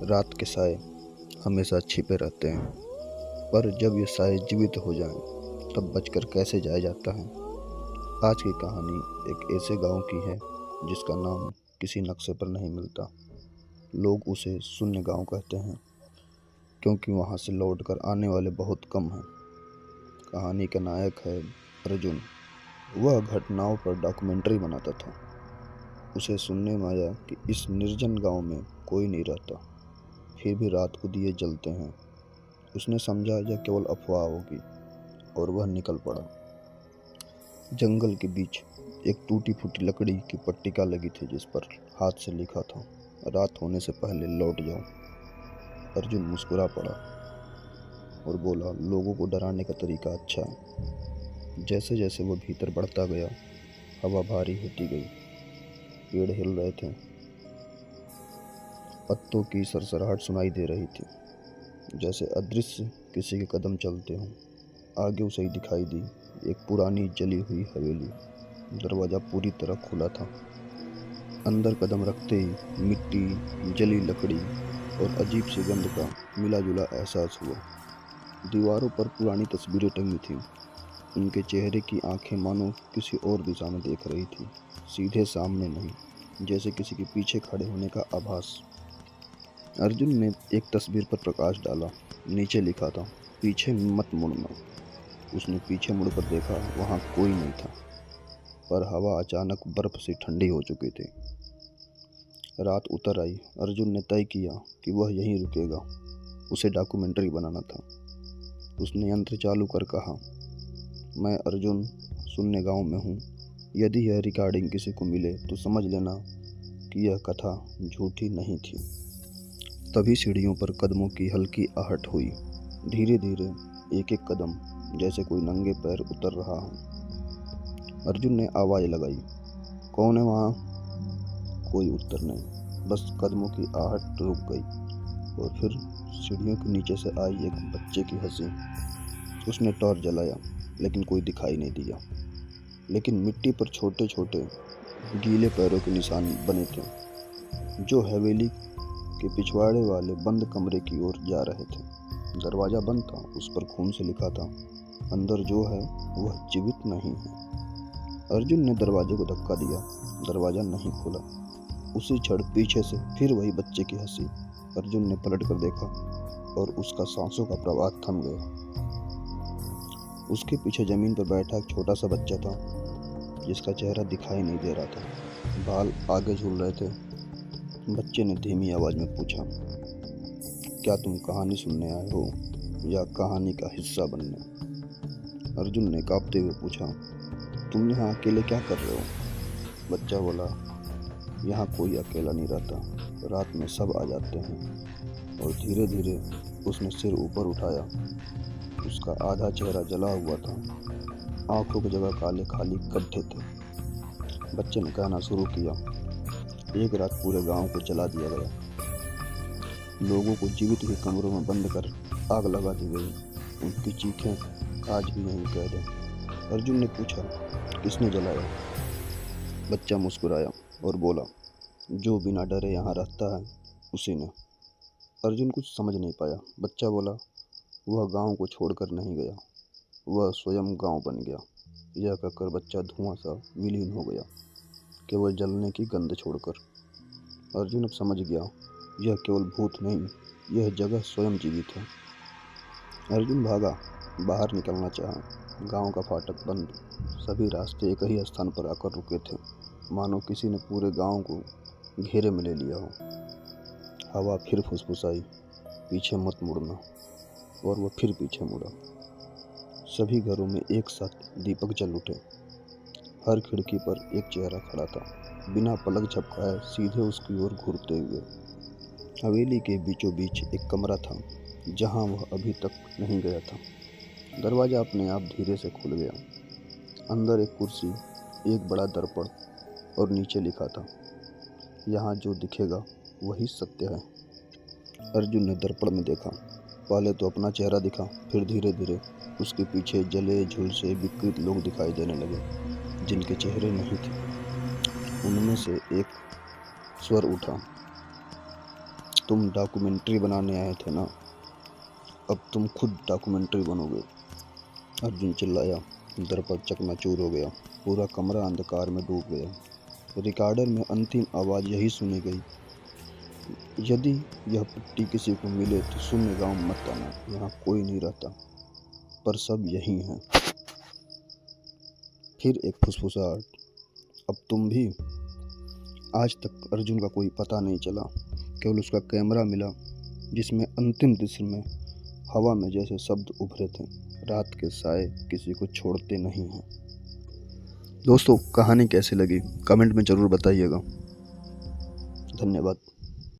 रात के साए हमेशा छिपे रहते हैं, पर जब ये साए जीवित हो जाएं, तब बचकर कैसे जाया जाता है। आज की कहानी एक ऐसे गांव की है जिसका नाम किसी नक्शे पर नहीं मिलता। लोग उसे शून्य गांव कहते हैं, क्योंकि वहां से लौटकर आने वाले बहुत कम हैं। कहानी का नायक है अर्जुन। वह घटनाओं पर डॉक्यूमेंट्री बनाता था। उसे सुनने में आया कि इस निर्जन गांव में कोई नहीं रहता, फिर भी रात को दिए जलते हैं। उसने समझा यह केवल अफवाह होगी और वह निकल पड़ा। जंगल के बीच एक टूटी फूटी लकड़ी की पट्टिका लगी थी, जिस पर हाथ से लिखा था, रात होने से पहले लौट जाओ। अर्जुन मुस्कुरा पड़ा और बोला, लोगों को डराने का तरीका अच्छा है। जैसे जैसे वह भीतर बढ़ता गया, हवा भारी होती गई। पेड़ हिल रहे थे, पत्तों की सरसराहट सुनाई दे रही थी, जैसे अदृश्य किसी के कदम चलते हों। आगे उसे ही दिखाई दी एक पुरानी जली हुई हवेली। दरवाजा पूरी तरह खुला था। अंदर कदम रखते ही मिट्टी, जली लकड़ी और अजीब सी गंध का मिला जुला एहसास हुआ। दीवारों पर पुरानी तस्वीरें टंगी थीं। उनके चेहरे की आंखें मानो किसी और दिशा में देख रही थी, सीधे सामने नहीं, जैसे किसी के पीछे खड़े होने का आभास। अर्जुन ने एक तस्वीर पर प्रकाश डाला। नीचे लिखा था, पीछे मत मुड़ना। उसने पीछे मुड़कर देखा, वहां कोई नहीं था, पर हवा अचानक बर्फ से ठंडी हो चुकी थी। रात उतर आई। अर्जुन ने तय किया कि वह यहीं रुकेगा। उसे डॉक्यूमेंट्री बनाना था। उसने यंत्र चालू कर कहा, मैं अर्जुन शून्य गांव में हूँ। यदि यह रिकॉर्डिंग किसी को मिले तो समझ लेना कि यह कथा झूठी नहीं थी। तभी सीढ़ियों पर कदमों की हल्की आहट हुई। धीरे धीरे एक एक कदम, जैसे कोई नंगे पैर उतर रहा हो। अर्जुन ने आवाज लगाई, कौन है वहाँ? कोई उत्तर नहीं, बस कदमों की आहट रुक गई। और फिर सीढ़ियों के नीचे से आई एक बच्चे की हंसी। उसने टॉर्च जलाया, लेकिन कोई दिखाई नहीं दिया। लेकिन मिट्टी पर छोटे छोटे गीले पैरों के निशान बने थे, जो हवेली के पिछवाड़े वाले बंद कमरे की ओर जा रहे थे। दरवाजा बंद था, उस पर खून से लिखा था, अंदर जो है वह जीवित नहीं है। अर्जुन ने दरवाजे को धक्का दिया। दरवाजा नहीं खुला। उसी क्षण पीछे से फिर वही बच्चे की हंसी। अर्जुन ने पलट कर देखा और उसका सांसों का प्रवाह थम गया। उसके पीछे जमीन पर बैठा एक छोटा सा बच्चा था, जिसका चेहरा दिखाई नहीं दे रहा था। बाल आगे झूल रहे थे। बच्चे ने धीमी आवाज में पूछा, क्या तुम कहानी सुनने आए हो या कहानी का हिस्सा बनने? अर्जुन ने कांपते हुए पूछा, तुम यहाँ अकेले क्या कर रहे हो? बच्चा बोला, यहाँ कोई अकेला नहीं रहता, रात में सब आ जाते हैं। और धीरे धीरे उसने सिर ऊपर उठाया। उसका आधा चेहरा जला हुआ था, आंखों की जगह काले खाली गड्ढे थे। बच्चे ने कहना शुरू किया, एक रात पूरे गांव को जला दिया गया। लोगों को जीवित हुए कमरों में बंद कर आग लगा दी गई। उनकी चीखें आज भी यहीं कैद हैं। अर्जुन ने पूछा, किसने जलाया? बच्चा मुस्कुराया और बोला, जो बिना डरे यहाँ रहता है उसी ने। अर्जुन कुछ समझ नहीं पाया। बच्चा बोला, वह गांव को छोड़कर नहीं गया, वह स्वयं गांव बन गया। यह कहकर बच्चा धुआं सा विलीन हो गया, केवल जलने की गंध छोड़कर। अर्जुन अब समझ गया, यह केवल भूत नहीं, यह जगह स्वयं जीवित है। अर्जुन भागा, बाहर निकलना चाहा। गांव का फाटक बंद, सभी रास्ते एक ही स्थान पर आकर रुके थे, मानो किसी ने पूरे गांव को घेरे में ले लिया हो। हवा फिर फुसफुसाई, पीछे मत मुड़ना। और वह फिर पीछे मुड़ा। सभी घरों में एक साथ दीपक जल उठे। हर खिड़की पर एक चेहरा खड़ा था, बिना पलक झपकाए सीधे उसकी ओर घूरते हुए। हवेली के बीचों बीच एक कमरा था, जहां वह अभी तक नहीं गया था। दरवाजा अपने आप धीरे से खुल गया। अंदर एक कुर्सी, एक बड़ा दर्पण और नीचे लिखा था, यहाँ जो दिखेगा वही सत्य है। अर्जुन ने दर्पण में देखा। पहले तो अपना चेहरा दिखा, फिर धीरे धीरे उसके पीछे जले झुलसे विकृत लोग दिखाई देने लगे, जिनके चेहरे नहीं थे। उनमें से एक स्वर उठा, तुम डॉक्यूमेंट्री बनाने आए थे ना, अब तुम खुद डॉक्यूमेंट्री बनोगे। अर्जुन चिल्लाया। दरपट चकनाचूर हो गया। पूरा कमरा अंधकार में डूब गया। रिकॉर्डर में अंतिम आवाज़ यही सुनी गई, यदि यह पट्टी किसी को मिले तो शून्य गांव मत आना, यहाँ कोई नहीं रहता, पर सब यही हैं। फिर एक फुसफुसाहट, अब तुम भी। आज तक अर्जुन का कोई पता नहीं चला, केवल उसका कैमरा मिला जिसमें अंतिम दृश्य में हवा में जैसे शब्द उभरे थे, रात के साए किसी को छोड़ते नहीं हैं। दोस्तों, कहानी कैसी लगी कमेंट में ज़रूर बताइएगा। धन्यवाद।